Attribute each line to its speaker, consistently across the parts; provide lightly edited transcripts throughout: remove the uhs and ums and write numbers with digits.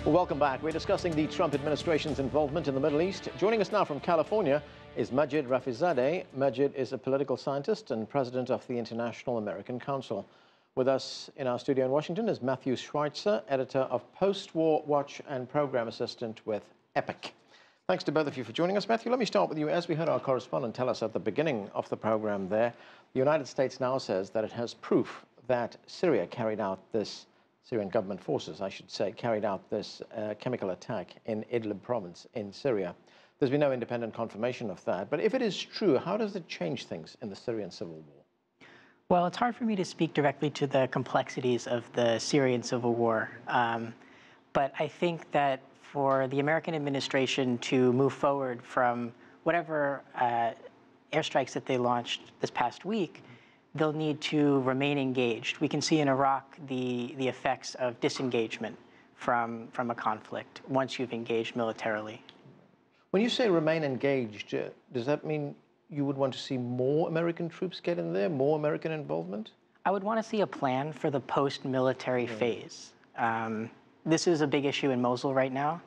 Speaker 1: Well, welcome back. We're discussing the Trump administration's involvement in the Middle East. Joining us now from California is Majid Rafizadeh. Majid is a political scientist and president of the International American Council. With us in our studio in Washington is Matthew Schweitzer, editor of Post-War Watch and program assistant with Epic. Thanks to both of you for joining us. Matthew, let me start with you. As we heard our correspondent tell us at the beginning of the program there, the United States now says that it has proof that Syrian government forces, I should say, carried out this chemical attack in Idlib province in Syria. There's been no independent confirmation of that. But if it is true, how does it change things in the Syrian civil war?
Speaker 2: Well, it's hard for me to speak directly to the complexities of the Syrian civil war. But I think that for the American administration to move forward from whatever airstrikes that they launched this past week, they'll need to remain engaged. We can see in Iraq the effects of disengagement from a conflict once you've engaged militarily.
Speaker 1: When you say remain engaged, does that mean you would want to see more American troops get in there, more American involvement? I
Speaker 2: would want to see a plan for the post-military phase. This is a big issue in Mosul right now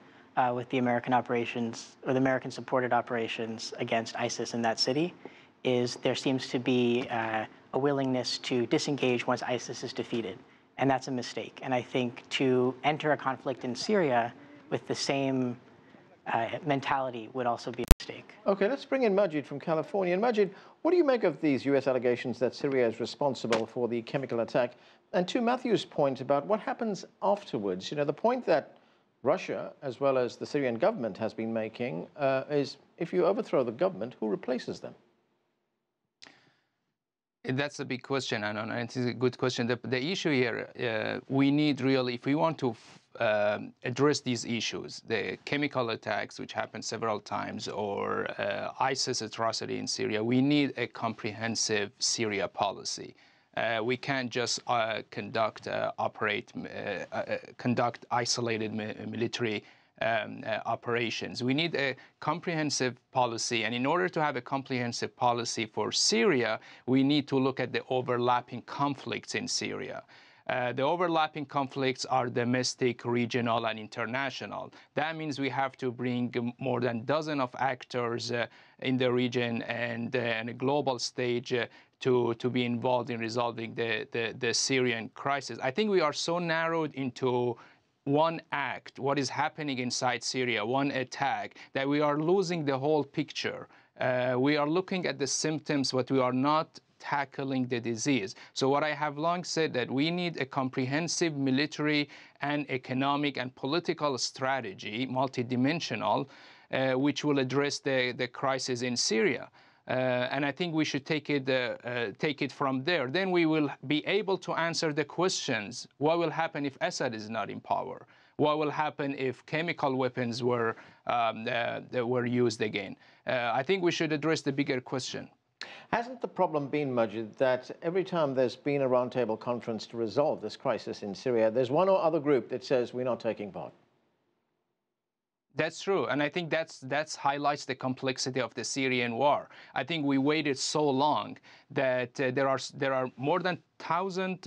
Speaker 2: with the American operations, or the American-supported operations against ISIS in that city. There seems to be a willingness to disengage once ISIS is defeated, and that's a mistake. And I think to enter a conflict in Syria with the same mentality would also be a mistake.
Speaker 1: Okay, let's bring in Majid from California. And Majid, what do you make of these U.S. allegations that Syria is responsible for the chemical attack? And to Matthew's point about what happens afterwards, the point that Russia, as well as the Syrian government, has been making is if you overthrow the government, who replaces them?
Speaker 3: That's a big question, and it's a good question. The issue here, we need really, if we want to address these issues, the chemical attacks, which happened several times, or ISIS atrocity in Syria, we need a comprehensive Syria policy. We can't just conduct isolated military operations. We need a comprehensive policy, and in order to have a comprehensive policy for Syria, we need to look at the overlapping conflicts in Syria. The overlapping conflicts are domestic, regional, and international. That means we have to bring more than a dozen of actors in the region and on a global stage to be involved in resolving the Syrian crisis. I think we are so narrowed into one act, what is happening inside Syria, one attack, that we are losing the whole picture. We are looking at the symptoms, but we are not tackling the disease. So what I have long said, that we need a comprehensive military and economic and political strategy, multidimensional, which will address the crisis in Syria. And I think we should take it from there. Then we will be able to answer the questions. What will happen if Assad is not in power? What will happen if chemical weapons were used again? I think we should address the bigger question.
Speaker 1: Hasn't the problem been, Majid, that every time there's been a roundtable conference to resolve this crisis in Syria, there's one or other group that says we're not taking part?
Speaker 3: That's true, and I think that highlights the complexity of the Syrian war. I think we waited so long that there are more than 1,000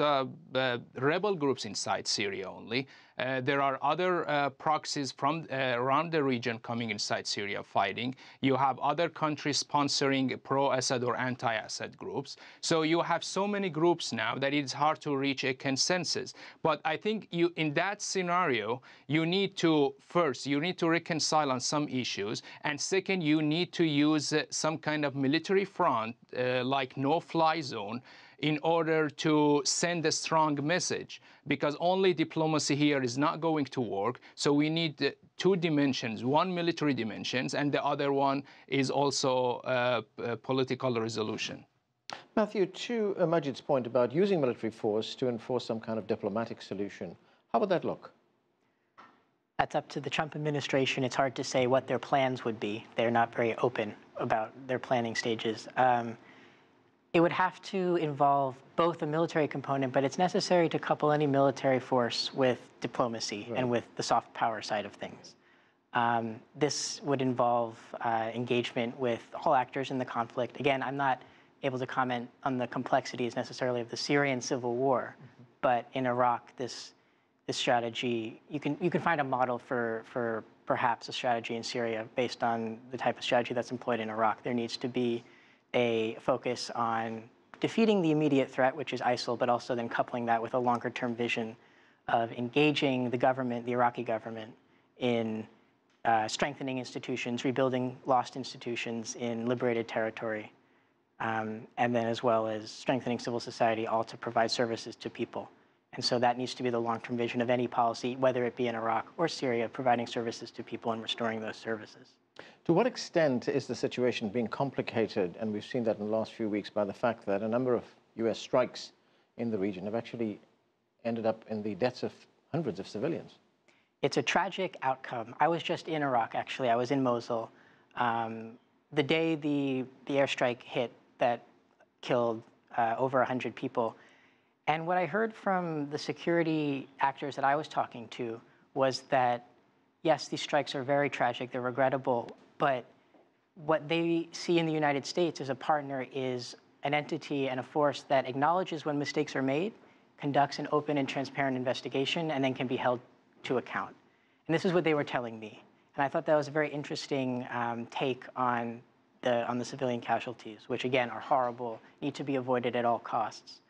Speaker 3: rebel groups inside Syria only. There are other proxies from around the region coming inside Syria fighting. You have other countries sponsoring pro-Assad or anti-Assad groups. So you have so many groups now that it's hard to reach a consensus. But I think in that scenario, you need to reconcile on some issues. And second, you need to use some kind of military front, like no-fly zone, in order to send a strong message, because only diplomacy here is not going to work. So we need two dimensions, one military dimensions, and the other one is also political resolution.
Speaker 1: Matthew, to Majid's point about using military force to enforce some kind of diplomatic solution, how would that look?
Speaker 2: That's up to the Trump administration. It's hard to say what their plans would be. They're not very open about their planning stages. It would have to involve both a military component, but it's necessary to couple any military force with diplomacy and with the soft power side of things. This would involve engagement with all actors in the conflict. Again, I'm not able to comment on the complexities necessarily of the Syrian civil war, but in Iraq, this this strategy, you can find a model for perhaps a strategy in Syria based on the type of strategy that's employed in Iraq. There needs to be a focus on defeating the immediate threat, which is ISIL, but also then coupling that with a longer-term vision of engaging the government, the Iraqi government, in strengthening institutions, rebuilding lost institutions in liberated territory, and then as well as strengthening civil society, all to provide services to people. And so that needs to be the long-term vision of any policy, whether it be in Iraq or Syria, providing services to people and restoring those services.
Speaker 1: To what extent is the situation being complicated, and we've seen that in the last few weeks, by the fact that a number of U.S. strikes in the region have actually ended up in the deaths of hundreds of civilians?
Speaker 2: It's a tragic outcome. I was just in Iraq, actually. I was in Mosul. The day the airstrike hit that killed over 100 people. And what I heard from the security actors that I was talking to was that, yes, these strikes are very tragic, they're regrettable, but what they see in the United States as a partner is an entity and a force that acknowledges when mistakes are made, conducts an open and transparent investigation, and then can be held to account. And this is what they were telling me. And I thought that was a very interesting take on the civilian casualties, which again are horrible, need to be avoided at all costs,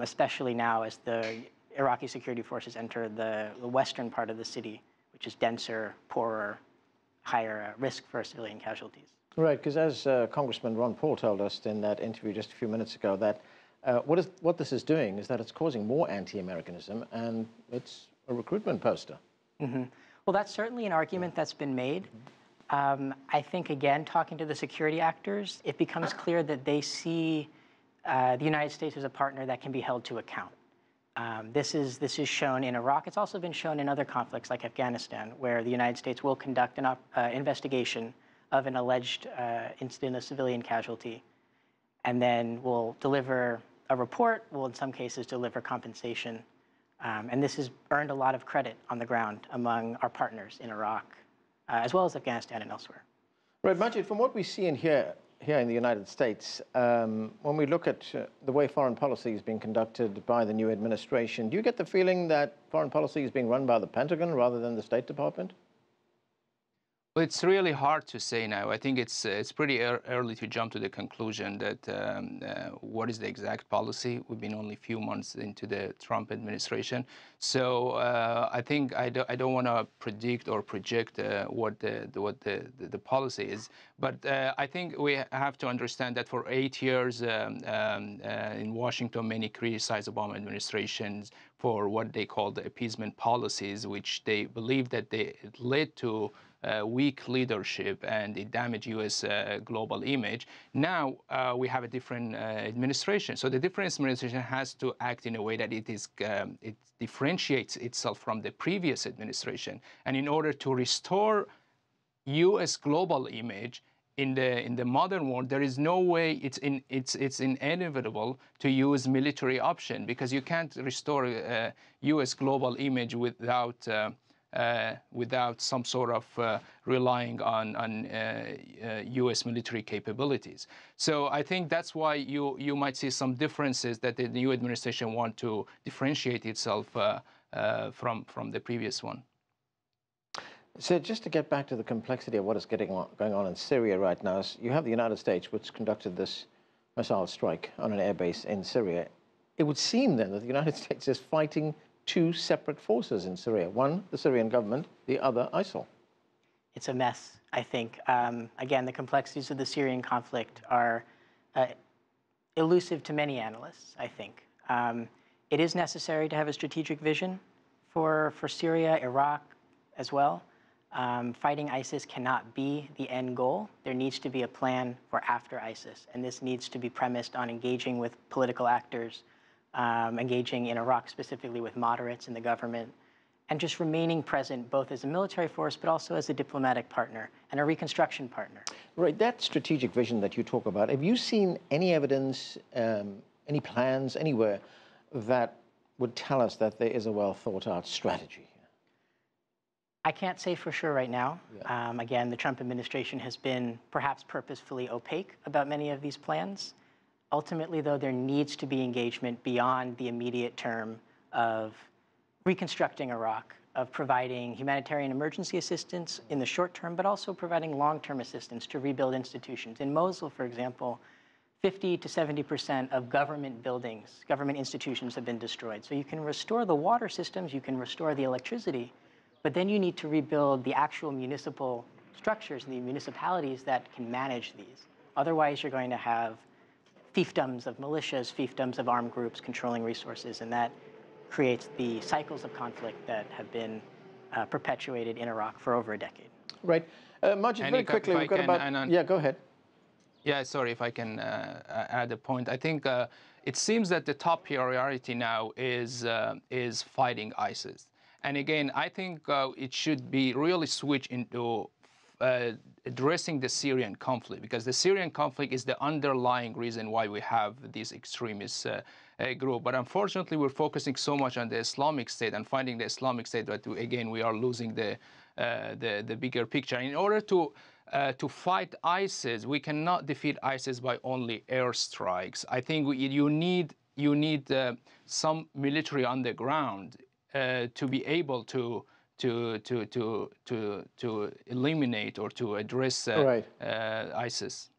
Speaker 2: especially now as the Iraqi security forces enter the western part of the city, which is denser, poorer, higher risk for civilian casualties.
Speaker 1: Right, because as Congressman Ron Paul told us in that interview just a few minutes ago, that what this is doing is that it's causing more anti-Americanism, and it's a recruitment poster.
Speaker 2: Mm-hmm. Well, that's certainly an argument that's been made. I think, again, talking to the security actors, it becomes clear that they see the United States as a partner that can be held to account. This is shown in Iraq. It's also been shown in other conflicts like Afghanistan, where the United States will conduct an investigation of an alleged incident of civilian casualty, and then will deliver a report, will in some cases deliver compensation. And this has earned a lot of credit on the ground among our partners in Iraq, as well as Afghanistan and elsewhere.
Speaker 1: Right, Majid, from what we see in here in the United States, when we look at the way foreign policy is being conducted by the new administration, do you get the feeling that foreign policy is being run by the Pentagon rather than the State Department?
Speaker 3: Well, it's really hard to say now. I think it's pretty early to jump to the conclusion that what is the exact policy. We've been only a few months into the Trump administration, so I think I don't want to predict or project what the policy is. But I think we have to understand that for 8 years in Washington, many criticized Obama administrations for what they call the appeasement policies, which they believe that they led to weak leadership and it damaged U.S. global image. Now we have a different administration. So the different administration has to act in a way that it differentiates itself from the previous administration. And in order to restore U.S. global image in the modern world, there is no way, it's inevitable to use military option, because you can't restore U.S. global image without some sort of relying on U.S. military capabilities. So I think that's why you might see some differences, that the new administration want to differentiate itself from the previous one.
Speaker 1: So just to get back to the complexity of what is going on in Syria right now, you have the United States, which conducted this missile strike on an airbase in Syria. It would seem then that the United States is fighting two separate forces in Syria. One, the Syrian government, the other, ISIL.
Speaker 2: It's a mess, I think. Again, the complexities of the Syrian conflict are elusive to many analysts, I think. It is necessary to have a strategic vision for Syria, Iraq as well. Fighting ISIS cannot be the end goal. There needs to be a plan for after ISIS, and this needs to be premised on engaging with political actors, engaging in Iraq specifically with moderates in the government, and just remaining present both as a military force but also as a diplomatic partner and a reconstruction partner. Right,
Speaker 1: that strategic vision that you talk about, have you seen any evidence, any plans anywhere that would tell us that there is a well-thought-out strategy?
Speaker 2: I can't say for sure right now. Yeah. Again, the Trump administration has been perhaps purposefully opaque about many of these plans. Ultimately, though, there needs to be engagement beyond the immediate term of reconstructing Iraq, of providing humanitarian emergency assistance in the short term, but also providing long-term assistance to rebuild institutions. In Mosul, for example, 50 to 70% of government buildings, government institutions have been destroyed. So you can restore the water systems, you can restore the electricity, but then you need to rebuild the actual municipal structures, the municipalities that can manage these. Otherwise, you're going to have fiefdoms of militias, fiefdoms of armed groups controlling resources, and that creates the cycles of conflict that have been perpetuated in Iraq for over a decade.
Speaker 1: Right. Majid, very quickly, we've got about... Yeah, go ahead.
Speaker 3: Yeah, sorry if I can add a point. I think it seems that the top priority now is fighting ISIS. And again, I think it should be really switched into addressing the Syrian conflict, because the Syrian conflict is the underlying reason why we have this extremist group. But unfortunately, we're focusing so much on the Islamic State and fighting the Islamic State that, again, we are losing the bigger picture. In order to fight ISIS, we cannot defeat ISIS by only airstrikes. I think you need some military on the ground to be able to eliminate or to address ISIS.